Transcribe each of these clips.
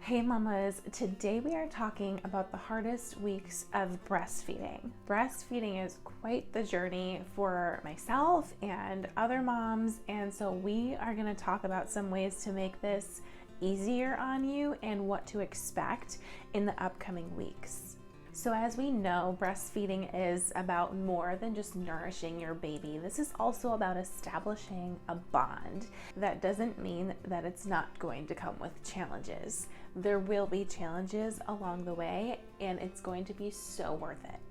Hey mamas, today we are talking about the hardest weeks of breastfeeding. Breastfeeding is quite the journey for myself and other moms, and so we are going to talk about some ways to make this easier on you and what to expect in the upcoming weeks. So as we know, breastfeeding is about more than just nourishing your baby. This is also about establishing a bond. That doesn't mean that it's not going to come with challenges. There will be challenges along the way, and it's going to be so worth it.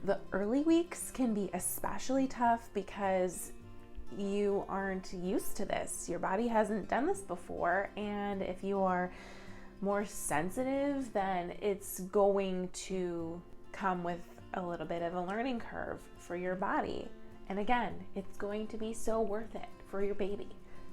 The early weeks can be especially tough because you aren't used to this. Your body hasn't done this before, and if you are more sensitive, then it's going to come with a little bit of a learning curve for your body. And again, it's going to be so worth it for your baby.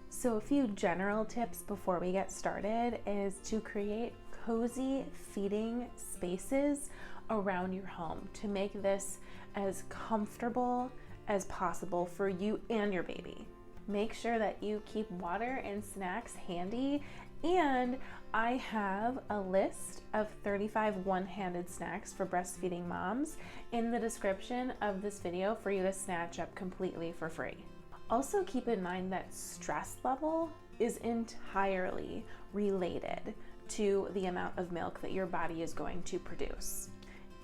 So a few general tips before we get started is to create cozy feeding spaces around your home to make this as comfortable as possible for you and your baby. Make sure that you keep water and snacks handy, and I have a list of 35 one-handed snacks for breastfeeding moms in the description of this video for you to snatch up completely for free. Also keep in mind that stress level is entirely related to the amount of milk that your body is going to produce.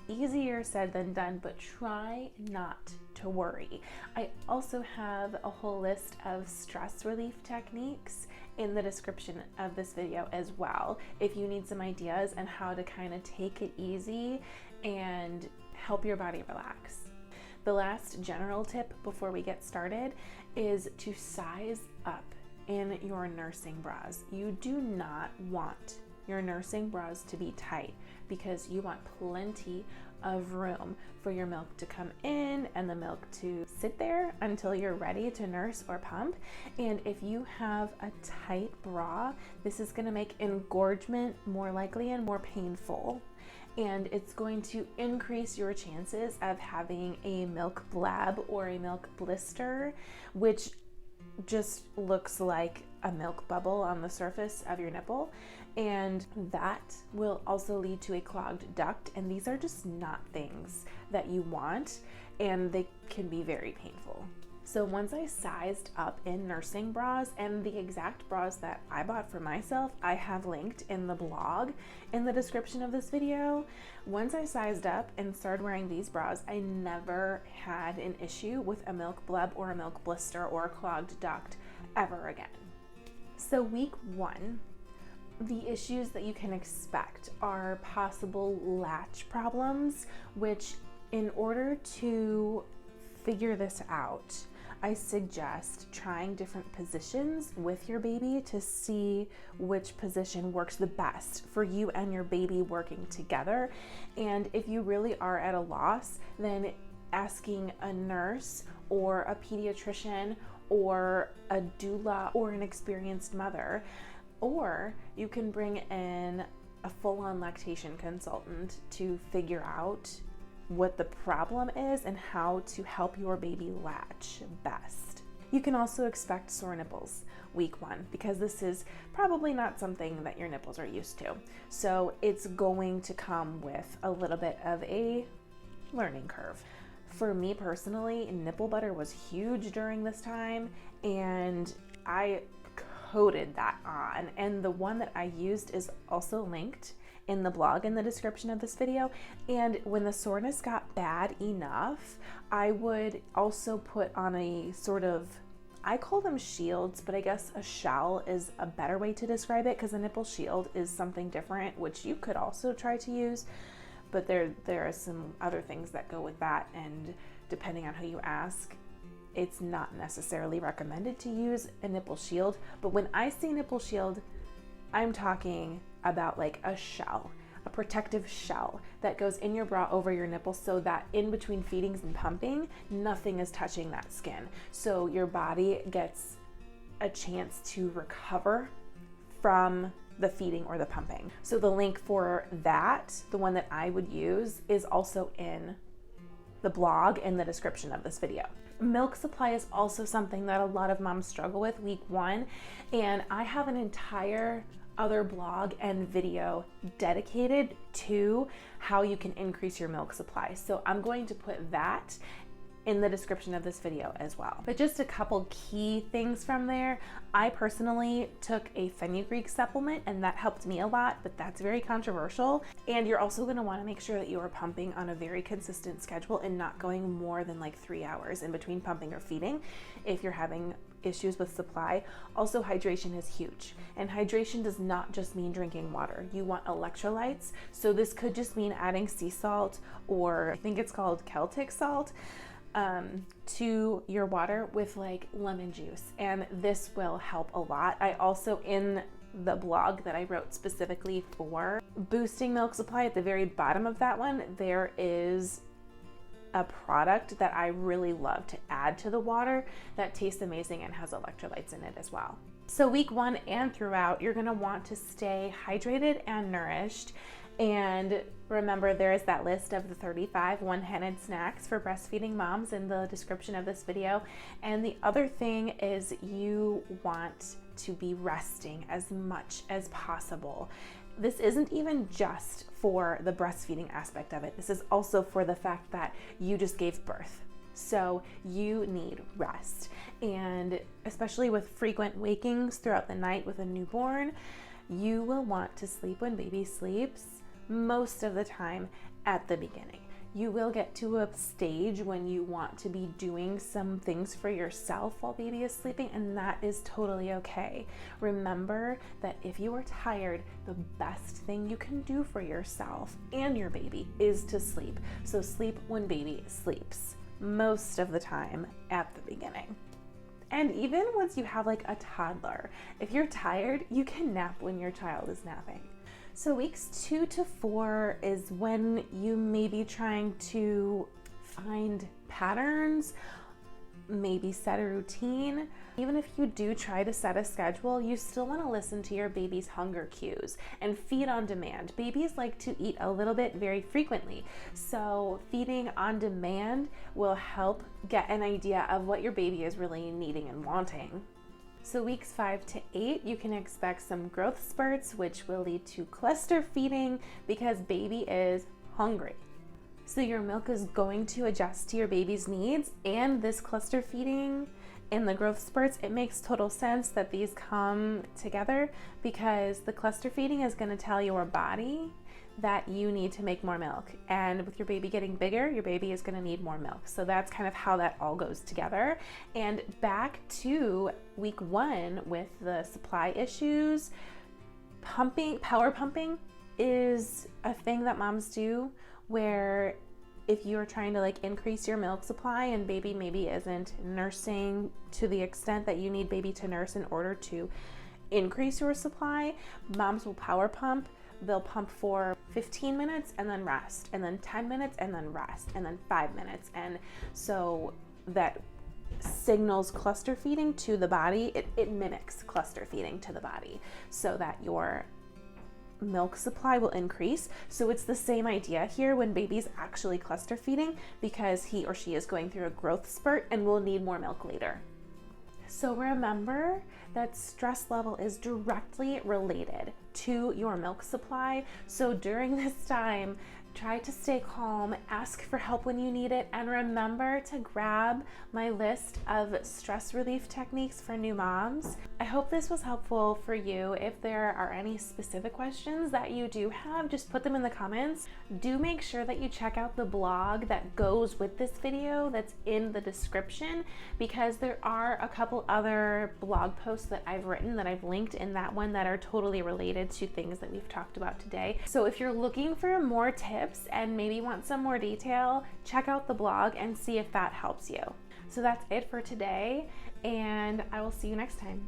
Easier said than done, but try not to worry. I also have a whole list of stress relief techniques in the description of this video as well, if you need some ideas on how to kind of take it easy and help your body relax. The last general tip before we get started is to size up in your nursing bras. You do not want your nursing bras to be tight because you want plenty of room for your milk to come in and the milk to sit there until you're ready to nurse or pump. And if you have a tight bra, this is going to make engorgement more likely and more painful. And it's going to increase your chances of having a milk blab or a milk blister, which just looks like a milk bubble on the surface of your nipple, and that will also lead to a clogged duct, and these are just not things that you want, and they can be very painful. So once I sized up in nursing bras, and the exact bras that I bought for myself I have linked in the blog in the description of this video. Once I sized up and started wearing these bras, I never had an issue with a milk bleb or a milk blister or a clogged duct ever again. So week one, the issues that you can expect are possible latch problems, which in order to figure this out, I suggest trying different positions with your baby to see which position works the best for you and your baby working together. And if you really are at a loss, then asking a nurse or a pediatrician or a doula or an experienced mother, or you can bring in a full-on lactation consultant to figure out what the problem is and how to help your baby latch best. You can also expect sore nipples week one because this is probably not something that your nipples are used to. So it's going to come with a little bit of a learning curve. For me personally, nipple butter was huge during this time, and I coated that on, and the one that I used is also linked in the blog in the description of this video. And when the soreness got bad enough, I would also put on a sort of, I call them shields, but I guess a shell is a better way to describe it because a nipple shield is something different, which you could also try to use, but there are some other things that go with that, and depending on who you ask, it's not necessarily recommended to use a nipple shield. But when I say nipple shield, I'm talking about like a shell, a protective shell that goes in your bra over your nipple so that in between feedings and pumping, nothing is touching that skin. So your body gets a chance to recover from the feeding or the pumping. So the link for that, the one that I would use, is also in the blog in the description of this video. Milk supply is also something that a lot of moms struggle with week one, and I have an entire other blog and video dedicated to how you can increase your milk supply. So I'm going to put that in the description of this video as well. But just a couple key things from there. I personally took a fenugreek supplement and that helped me a lot, but that's very controversial. And you're also gonna wanna make sure that you are pumping on a very consistent schedule and not going more than like 3 hours in between pumping or feeding if you're having issues with supply. Also, hydration is huge. And hydration does not just mean drinking water. You want electrolytes. So this could just mean adding sea salt, or I think it's called Celtic salt, to your water with like lemon juice, and this will help a lot. I also, in the blog that I wrote specifically for boosting milk supply, at the very bottom of that one, there is a product that I really love to add to the water that tastes amazing and has electrolytes in it as well. So week 1 and throughout, you're gonna want to stay hydrated and nourished. And remember, there is that list of the 35 one-handed snacks for breastfeeding moms in the description of this video. And the other thing is you want to be resting as much as possible. This isn't even just for the breastfeeding aspect of it. This is also for the fact that you just gave birth. So you need rest. And especially with frequent wakings throughout the night with a newborn, you will want to sleep when baby sleeps most of the time at the beginning. You will get to a stage when you want to be doing some things for yourself while baby is sleeping, and that is totally okay. Remember that if you are tired, the best thing you can do for yourself and your baby is to sleep. So sleep when baby sleeps, most of the time at the beginning. And even once you have like a toddler, if you're tired, you can nap when your child is napping. So weeks 2 to 4 is when you may be trying to find patterns, maybe set a routine. Even if you do try to set a schedule, you still want to listen to your baby's hunger cues and feed on demand. Babies like to eat a little bit very frequently. So feeding on demand will help get an idea of what your baby is really needing and wanting. So weeks 5 to 8, you can expect some growth spurts, which will lead to cluster feeding because baby is hungry. So your milk is going to adjust to your baby's needs, and this cluster feeding and the growth spurts, it makes total sense that these come together because the cluster feeding is going to tell your body that you need to make more milk. And with your baby getting bigger, your baby is gonna need more milk. So that's kind of how that all goes together. And back to week 1 with the supply issues, power pumping is a thing that moms do where if you're trying to like increase your milk supply and baby maybe isn't nursing to the extent that you need baby to nurse in order to increase your supply, moms will power pump. They'll pump for 15 minutes and then rest, and then 10 minutes and then rest, and then 5 minutes. And so that signals cluster feeding to the body. It mimics cluster feeding to the body so that your milk supply will increase. So it's the same idea here when baby's actually cluster feeding because he or she is going through a growth spurt and will need more milk later. So remember that stress level is directly related to your milk supply. So during this time, try to stay calm, ask for help when you need it, and remember to grab my list of stress relief techniques for new moms. I hope this was helpful for you. If there are any specific questions that you do have, just put them in the comments. Do make sure that you check out the blog that goes with this video that's in the description, because there are a couple other blog posts that I've written that I've linked in that one that are totally related to things that we've talked about today. So if you're looking for more tips and maybe want some more detail, check out the blog and see if that helps you. So that's it for today, and I will see you next time.